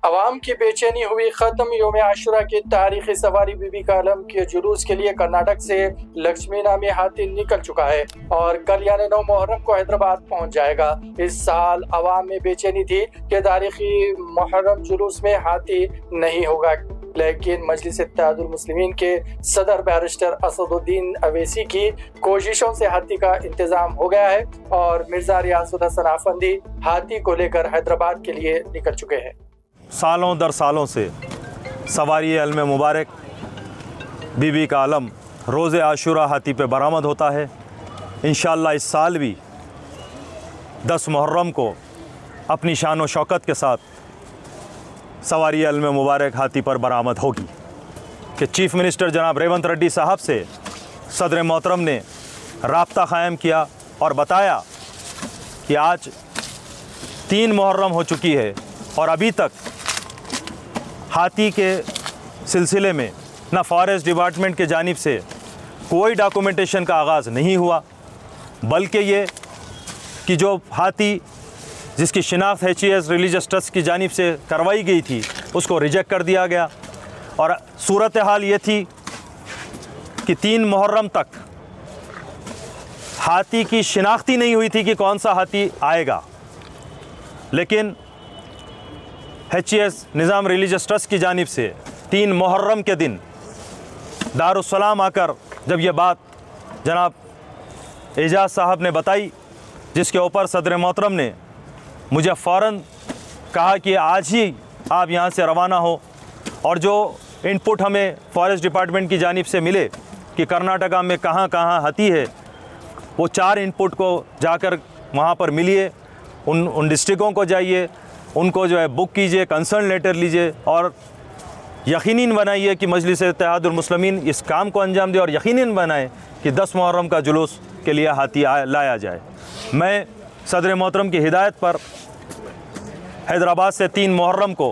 अवाम की बेचैनी हुई खत्म। यौम आशुरा की तारीखी सवारी बीबी का आलम के जुलूस के लिए कर्नाटक से लक्ष्मी नामी हाथी निकल चुका है और कल यानी 9 मुहर्रम को हैदराबाद पहुंच जाएगा। इस साल अवाम में बेचैनी थी कि तारीखी मुहर्रम जुलूस में हाथी नहीं होगा, लेकिन मजलिस इत्तेहादुल मुस्लिमीन के सदर बैरिस्टर असदुद्दीन अवैसी की कोशिशों से हाथी का इंतजाम हो गया है और मिर्जा रियासत हसन आफंदी हाथी को लेकर हैदराबाद के लिए निकल चुके हैं। सालों दर सालों से सवारी अलम मुबारक बीबी का आलम रोज़े आशुरा हाथी पे बरामद होता है। इंशाअल्लाह इस साल भी 10 मुहर्रम को अपनी शान व शौकत के साथ सवारी अलम मुबारक हाथी पर बरामद होगी कि चीफ़ मिनिस्टर जनाब रेवंत रेड्डी साहब से सदर मोहतरम ने राब्ता क़ायम किया और बताया कि आज 3 मुहर्रम हो चुकी है और अभी तक हाथी के सिलसिले में ना फॉरेस्ट डिपार्टमेंट के जानिब से कोई डॉक्यूमेंटेशन का आगाज़ नहीं हुआ, बल्कि ये कि जो हाथी जिसकी शिनाख्त HES रिलीजियस ट्रस्ट की जानिब से करवाई गई थी उसको रिजेक्ट कर दिया गया। और सूरत हाल ये थी कि 3 मुहर्रम तक हाथी की शिनाख्त ही नहीं हुई थी कि कौन सा हाथी आएगा, लेकिन HES निज़ाम रिलीजियस ट्रस्ट की जानिब से 3 मुहर्रम के दिन दारुस्सलाम आकर जब ये बात जनाब एजाज साहब ने बताई, जिसके ऊपर सदर मोहतरम ने मुझे फ़ौरन कहा कि आज ही आप यहाँ से रवाना हो। और जो इनपुट हमें फॉरेस्ट डिपार्टमेंट की जानिब से मिले कि कर्नाटका में कहाँ कहाँ हाथी है, वो 4 इनपुट को जाकर वहाँ पर मिलिए, उन डिस्ट्रिक्टों को जाइए, उनको जो है बुक कीजिए, कंसर्न लेटर लीजिए और यकीनन बनाइए कि मजलिस इत्तेहादुल मुस्लिमीन इस काम को अंजाम दे और यकीनन बनाए कि 10 मुहर्रम का जुलूस के लिए हाथी लाया जाए। मैं सदर मोहतरम की हिदायत पर हैदराबाद से 3 मुहर्रम को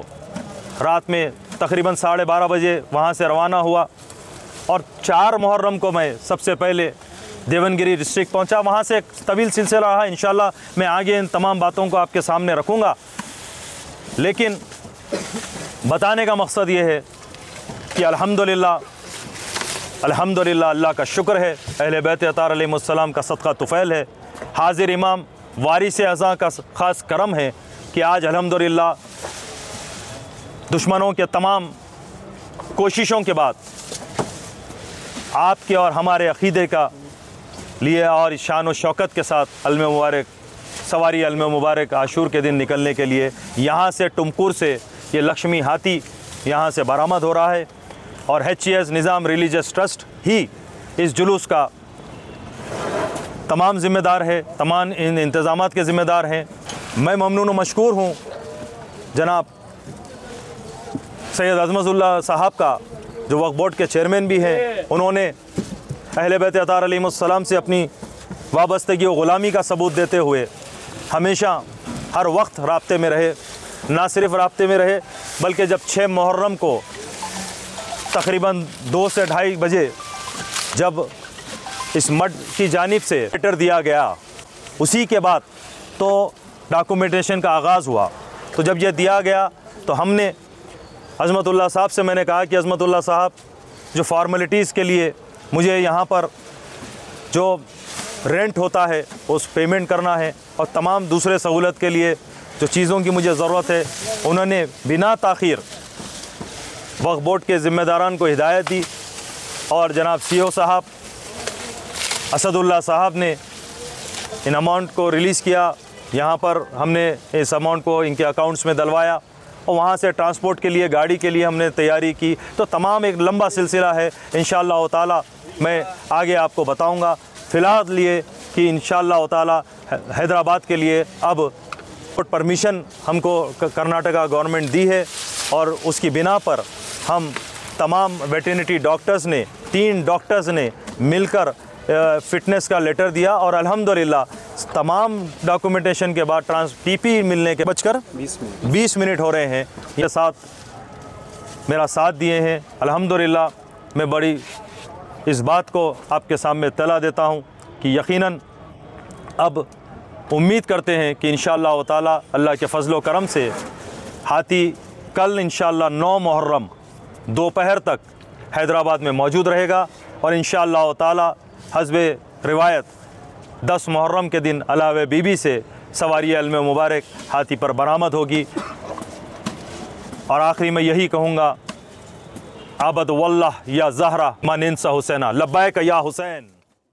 रात में तकरीबन 12:30 बजे वहाँ से रवाना हुआ और 4 मुहर्रम को मैं सबसे पहले देवनगिरी डिस्ट्रिक्ट पहुँचा। वहाँ से एक तवील सिलसिला रहा। इंशाअल्लाह मैं आगे इन तमाम बातों को आपके सामने रखूँगा, लेकिन बताने का मकसद ये है कि अल्हम्दुलिल्लाह अल्लाह का शुक्र है, अहले बैत अतार अलैहिमुस्सलाम का सदका तुफ़ैल है, हाजिर इमाम वारिस अज़ा का ख़ास करम है कि आज अल्हम्दुलिल्लाह दुश्मनों के तमाम कोशिशों के बाद आपके और हमारे अक़ीदे का लिए और शान व शौकत के साथ अलम मुबारक सवारी अलम मुबारक आशूर के दिन निकलने के लिए यहाँ से टुमकुर से ये लक्ष्मी हाथी यहाँ से बरामद हो रहा है और HES निज़ाम रिलीजियस ट्रस्ट ही इस जुलूस का तमाम ज़िम्मेदार है, तमाम इन इंतज़ामात के ज़िम्मेदार हैं। मैं ममनून व मशकूर हूँ जनाब सैयद अज़मतुल्लाह साहब का, जो वक्फ बोर्ड के चेयरमैन भी हैं। उन्होंने अहले बैत अतार अलैहिमुस्सलाम से अपनी वाबस्तगी व ग़ुलामी का सबूत देते हुए हमेशा हर वक्त राब्ते में रहे। ना सिर्फ राब्ते में रहे बल्कि जब 6 मुहर्रम को तकरीबन 2 से 2:30 बजे जब इस मठ की जानिब से लेटर दिया गया, उसी के बाद तो डॉक्यूमेंटेशन का आगाज़ हुआ। तो जब ये दिया गया तो हमने अज़मतुल्लाह साहब से मैंने कहा कि अज़मतुल्लाह साहब, जो फॉर्मेलिटीज़ के लिए मुझे यहाँ पर जो रेंट होता है उस पेमेंट करना है और तमाम दूसरे सहूलत के लिए जो चीज़ों की मुझे ज़रूरत है, उन्होंने बिना ताख़ीर वक्फ बोर्ड के ज़िम्मेदारान को हिदायत दी और जनाब CO साहब असदुल्लाह साहब ने इन अमाउंट को रिलीज़ किया। यहाँ पर हमने इस अमाउंट को इनके अकाउंट्स में डलवाया और वहाँ से ट्रांसपोर्ट के लिए गाड़ी के लिए हमने तैयारी की। तो तमाम एक लंबा सिलसिला है, इंशाअल्लाह ताला मैं आगे आपको बताऊँगा। फ़िलहाल लिए कि इंशाअल्लाह ताला हैदराबाद के लिए अब परमिशन हमको कर्नाटका गवर्नमेंट दी है और उसकी बिना पर हम तमाम वेटरनरी डॉक्टर्स ने 3 डॉक्टर्स ने मिलकर फ़िटनेस का लेटर दिया और अल्हम्दुलिल्लाह तमाम डॉक्यूमेंटेशन के बाद TP मिलने के बचकर 20 मिनट हो रहे हैं, ये साथ मेरा साथ दिए हैं। अल्हम्दुलिल्लाह मैं बड़ी इस बात को आपके सामने तला देता हूँ कि यकीनन अब उम्मीद करते हैं कि इंशाअल्लाह ताला अल्लाह के फ़ज़ल व करम से हाथी कल इंशाअल्लाह 9 मुहर्रम दोपहर तक हैदराबाद में मौजूद रहेगा और इंशाअल्लाह ताला हस्बे रिवायत 10 मुहर्रम के दिन अलावे बीबी से सवारी अल्म मुबारक हाथी पर बरामद होगी। और आखिरी में यही कहूँगा, आबद वल्लाह या ज़हरा मा निंसा हुसैना, लब्बैक या हुसैन।